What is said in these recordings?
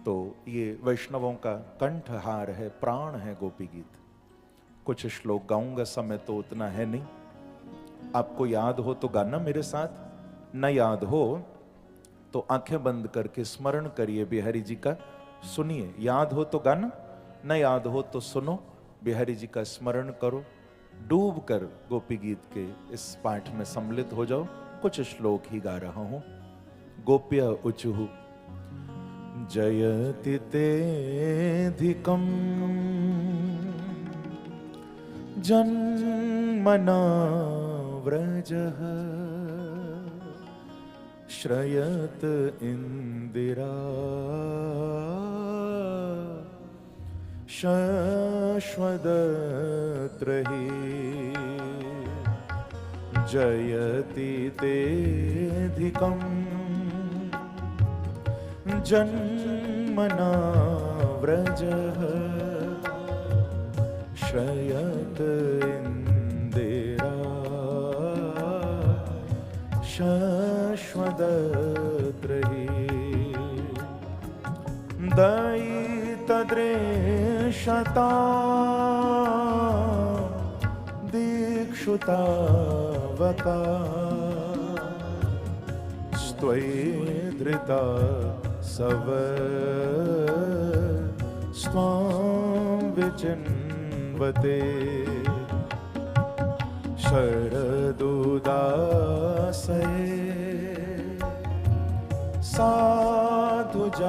तो ये वैष्णवों का कंठहार है, प्राण है गोपी गीत। कुछ श्लोक गाऊंगा, समय तो उतना है नहीं। आपको याद हो तो गाना मेरे साथ, न याद हो तो आंखें बंद करके स्मरण करिए बिहारी जी का, सुनिए। याद हो तो गाना, न याद हो तो सुनो, बिहारी जी का स्मरण करो। डूब कर गोपी गीत के इस पाठ में सम्मिलित हो जाओ। कुछ श्लोक ही गा रहा हूं। गोप्य उचुहु जयति तेधिकं जन्मना व्रजः श्रयत इंदिरा शश्वदत्रहि जयति तेधिकं जन्मना व्रजः श्रयत इंदिरा शश्वदत्रहि दयितदृशता दीक्षुतावका स्त्वयि सव स्वां विचिन्वते शरदुदासये साधुजात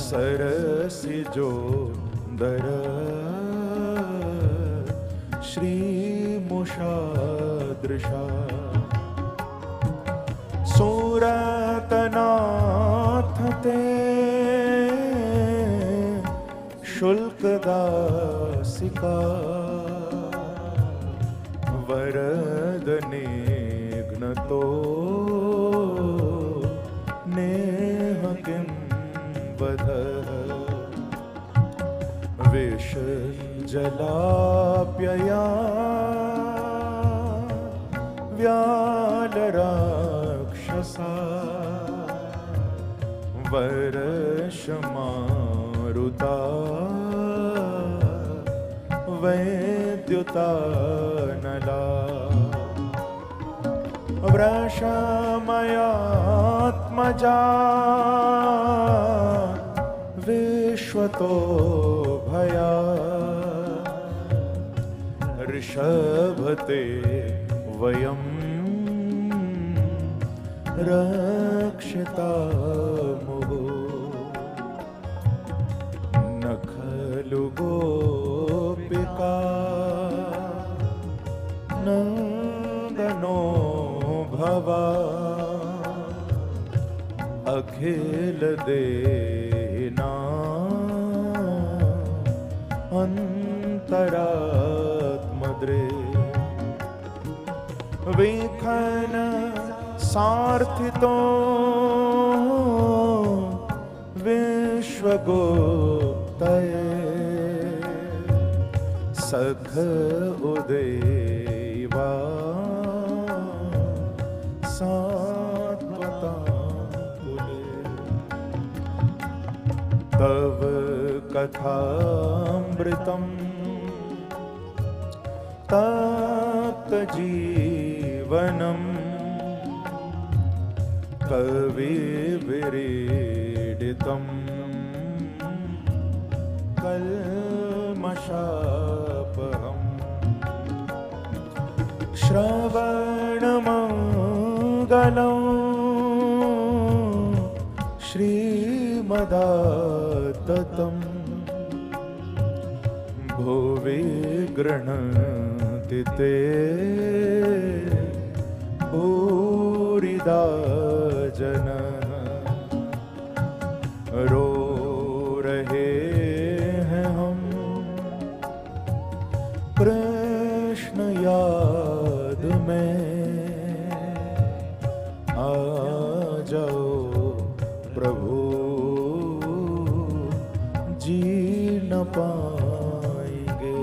सरसिजो दर श्रीमुषादृशा सूरतनाथ ते शुल्कदासिका वरदनिघ्नतो नेह किं वदः विषजलाप्यया व्यालराक्षसा वर्षमारुता वैद्युतानला वृषमयात्मजा विश्वतो भया ऋषभते वयं रक्षिता मुहु न खलु गोपिका नन्दनो भवा अखिल देना अंतरात्मद्रे विखन सार्थितो विश्वगोप्तये सख उदेवा सात्वतांकुले तव कथामृतं तप्तजीवनम् कविविरीडितं कल्मषापहम् श्रवणमङ्गलं श्रीमदाततं भुवि गृह्णन्ति ते भूरिदा जन रो रहे हैं हम कृष्ण याद में आ जाओ प्रभु जी न पाएंगे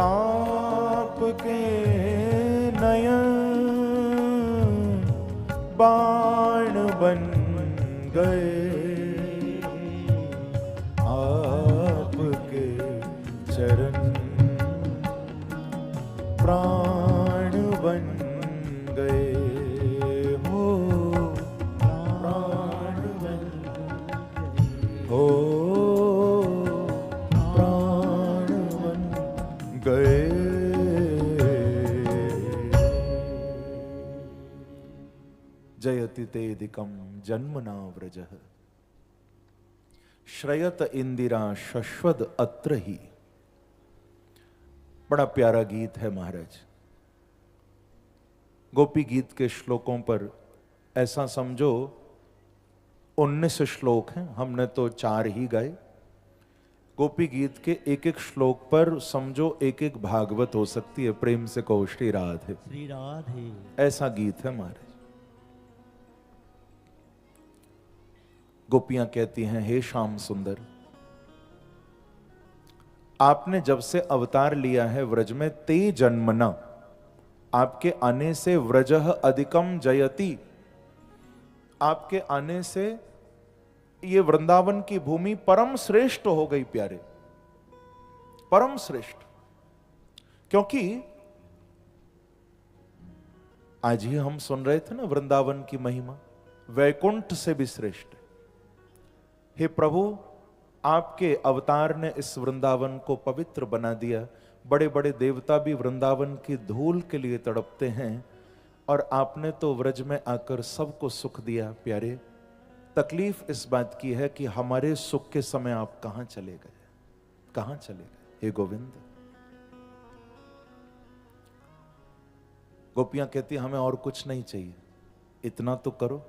आपके नयन बन गए आपके चरण, प्राण बन गए हो, प्राण बन हो, प्राण बन गए। जयति तेदिकम जन्मना व्रजः, श्रयत इंदिरा शश्वद अत्र ही। बड़ा प्यारा गीत है महाराज। गोपी गीत के श्लोकों पर ऐसा समझो 19 श्लोक हैं, हमने तो 4 ही गाए। गोपी गीत के एक एक श्लोक पर समझो एक एक भागवत हो सकती है। प्रेम से कहो श्री राधे, श्री राधे। ऐसा गीत है महाराज। गोपियां कहती हैं, हे श्याम सुंदर, आपने जब से अवतार लिया है व्रज में, ते जन्मना, आपके आने से व्रजः अधिकम जयति, आपके आने से ये वृंदावन की भूमि परम श्रेष्ठ हो गई प्यारे, परम श्रेष्ठ। क्योंकि आज ही हम सुन रहे थे ना वृंदावन की महिमा, वैकुंठ से भी श्रेष्ठ। हे प्रभु, आपके अवतार ने इस वृंदावन को पवित्र बना दिया। बड़े बड़े देवता भी वृंदावन की धूल के लिए तड़पते हैं, और आपने तो व्रज में आकर सबको सुख दिया प्यारे। तकलीफ इस बात की है कि हमारे सुख के समय आप कहां चले गए, कहां चले गए हे गोविंद। गोपियां कहती हमें और कुछ नहीं चाहिए, इतना तो करो।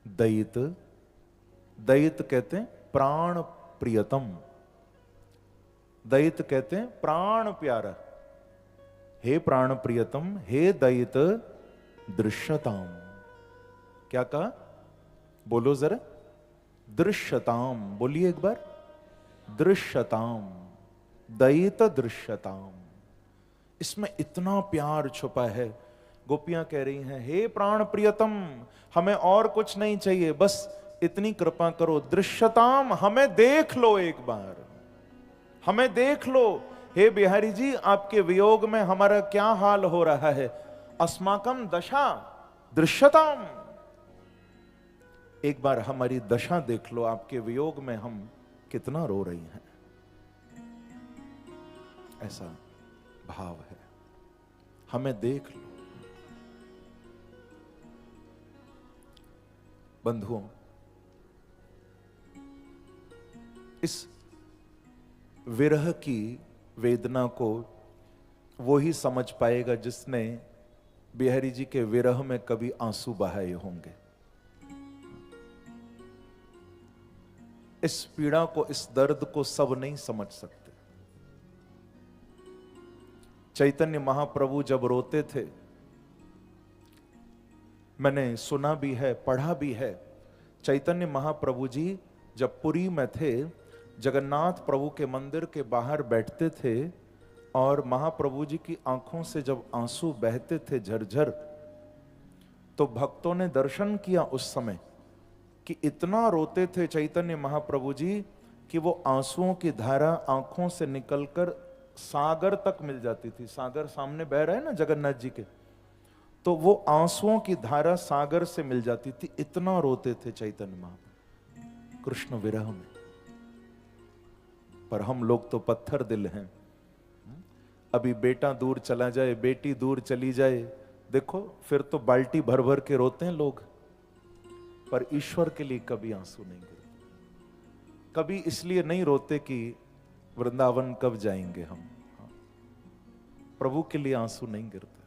दयित, दयित कहते हैं प्राण प्रियतम, दयित कहते हैं प्राण प्यारा। हे प्राण प्रियतम, हे दयित दृश्यताम। क्या कहा, बोलो जरा, दृश्यताम, बोलिए एक बार, दृश्यताम, दयित दृश्यताम। इसमें इतना प्यार छुपा है। गोपियां कह रही हैं, हे प्राण प्रियतम, हमें और कुछ नहीं चाहिए, बस इतनी कृपा करो, दृश्यताम, हमें देख लो एक बार, हमें देख लो। हे बिहारी जी, आपके वियोग में हमारा क्या हाल हो रहा है, अस्माकम दशा दृश्यताम, एक बार हमारी दशा देख लो, आपके वियोग में हम कितना रो रही हैं। ऐसा भाव है, हमें देख लो। बंधुओं, इस विरह की वेदना को वो ही समझ पाएगा जिसने बिहारी जी के विरह में कभी आंसू बहाए होंगे। इस पीड़ा को, इस दर्द को सब नहीं समझ सकते। चैतन्य महाप्रभु जब रोते थे, मैंने सुना भी है, पढ़ा भी है, चैतन्य महाप्रभु जी जब पुरी में थे, जगन्नाथ प्रभु के मंदिर के बाहर बैठते थे, और महाप्रभु जी की आंखों से जब आंसू बहते थे झरझर, तो भक्तों ने दर्शन किया उस समय कि इतना रोते थे चैतन्य महाप्रभु जी कि वो आंसुओं की धारा आंखों से निकलकर सागर तक मिल जाती थी। सागर सामने बह रहा है ना जगन्नाथ जी के, तो वो आंसुओं की धारा सागर से मिल जाती थी, इतना रोते थे चैतन्य महाप्रभु कृष्ण विरह में। पर हम लोग तो पत्थर दिल हैं। अभी बेटा दूर चला जाए, बेटी दूर चली जाए, देखो फिर तो बाल्टी भर भर के रोते हैं लोग, पर ईश्वर के लिए कभी आंसू नहीं गिरते। कभी इसलिए नहीं रोते कि वृंदावन कब जाएंगे हम, प्रभु के लिए आंसू नहीं गिरते।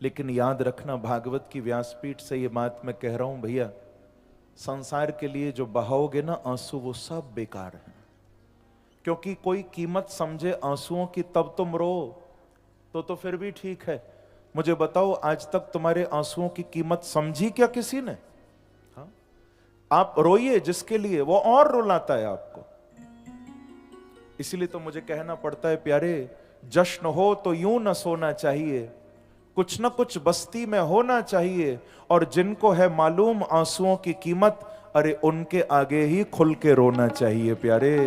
लेकिन याद रखना, भागवत की व्यासपीठ से ये बात मैं कह रहा हूं भैया, संसार के लिए जो बहाओगे ना आंसू, वो सब बेकार है। क्योंकि कोई कीमत समझे आंसुओं की तब तुम रो तो फिर भी ठीक है। मुझे बताओ, आज तक तुम्हारे आंसुओं की कीमत समझी क्या किसी ने? हाँ? आप रोइए जिसके लिए, वो और रुलाता है आपको। इसलिए तो मुझे कहना पड़ता है प्यारे, जश्न हो तो यूं न सोना चाहिए, कुछ न कुछ बस्ती में होना चाहिए, और जिनको है मालूम आंसुओं की कीमत, अरे उनके आगे ही खुल के रोना चाहिए प्यारे,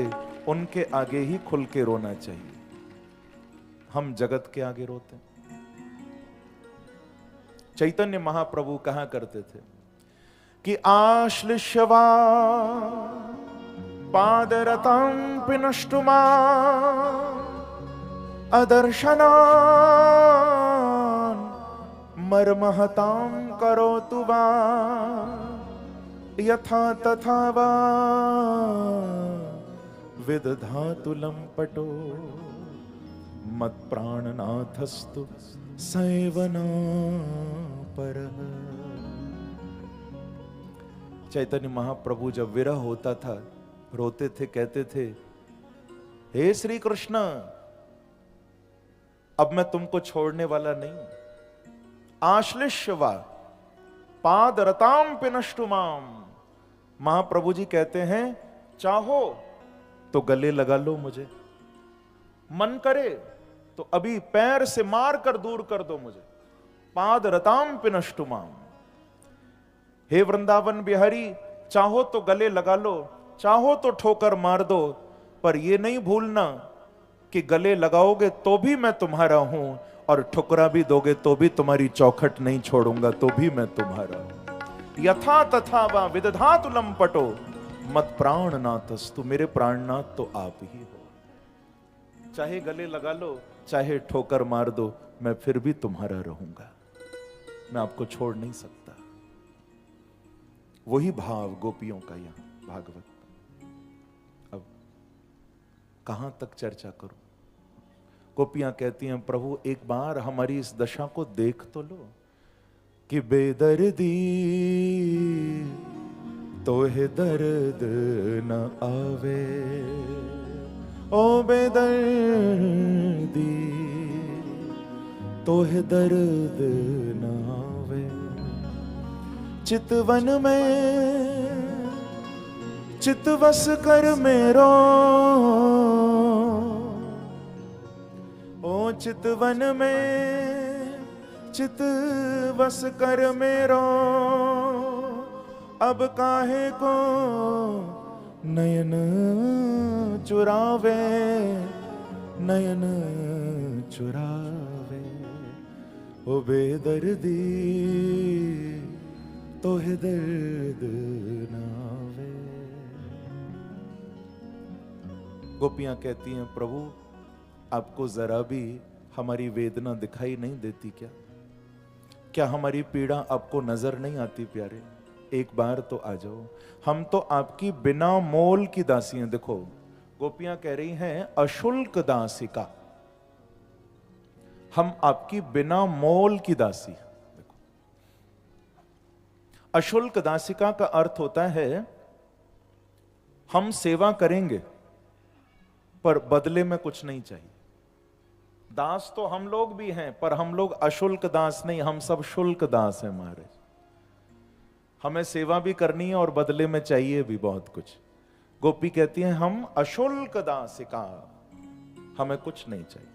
उनके आगे ही खुल के रोना चाहिए। हम जगत के आगे रोते हैं। चैतन्य महाप्रभु कहा करते थे कि आश्लिष्यवा पादरतां पिनष्टुमा अदर्शनान् मर्महतां करोतु वा यथा तथा वा विदधातु लंपटो मत्प्राणनाथस्तु सैवना परः। चैतन्य महाप्रभु जब विरह होता था रोते थे, कहते थे, हे श्री कृष्ण, अब मैं तुमको छोड़ने वाला नहीं। आश्लिष्यवा पादरतां पिनष्टुमाम, महाप्रभु जी कहते हैं चाहो तो गले लगा लो मुझे, मन करे तो अभी पैर से मार कर दूर कर दो मुझे। पादरतां पिनष्टुमाम, हे वृंदावन बिहारी, चाहो तो गले लगा लो, चाहो तो ठोकर मार दो, पर यह नहीं भूलना कि गले लगाओगे तो भी मैं तुम्हारा हूं, और ठुकरा भी दोगे तो भी तुम्हारी चौखट नहीं छोड़ूंगा, तो भी मैं तुम्हारा हूं। यथा तथा वा विदधातु लंपटो मत प्राणनाथस्तु, मेरे प्राणनाथ तो आप ही हो। चाहे गले लगा लो, चाहे ठोकर मार दो, मैं फिर भी तुम्हारा रहूंगा, मैं आपको छोड़ नहीं सकता। वही भाव गोपियों का यहां भागवत। अब कहां तक चर्चा करूं? गोपियां कहती हैं, प्रभु एक बार हमारी इस दशा को देख तो लो कि बेदर्दी तो है दर्द न आवे, ओ बेदर्दी तो है दर्द न आवे। चितवन में चितवस कर मेरो, ओ चितवन में चितवस कर मेरो, अब काहे को नयन चुरावे, नयन चुरावे, ओ बेदर्दी तो है दर्द नावे। गोपियां कहती हैं, प्रभु आपको जरा भी हमारी वेदना दिखाई नहीं देती क्या? क्या हमारी पीड़ा आपको नजर नहीं आती प्यारे? एक बार तो आ जाओ, हम तो आपकी बिना मोल की दासी हैं। देखो गोपियां कह रही हैं अशुल्क दासिका, हम आपकी बिना मोल की दासी। देखो अशुल्क दासिका का अर्थ होता है हम सेवा करेंगे पर बदले में कुछ नहीं चाहिए। दास तो हम लोग भी हैं, पर हम लोग अशुल्क दास नहीं, हम सब शुल्क दास हैं महाराज। हमें सेवा भी करनी है और बदले में चाहिए भी बहुत कुछ। गोपी कहती हैं हम अशुल्क दासिका, हमें कुछ नहीं चाहिए।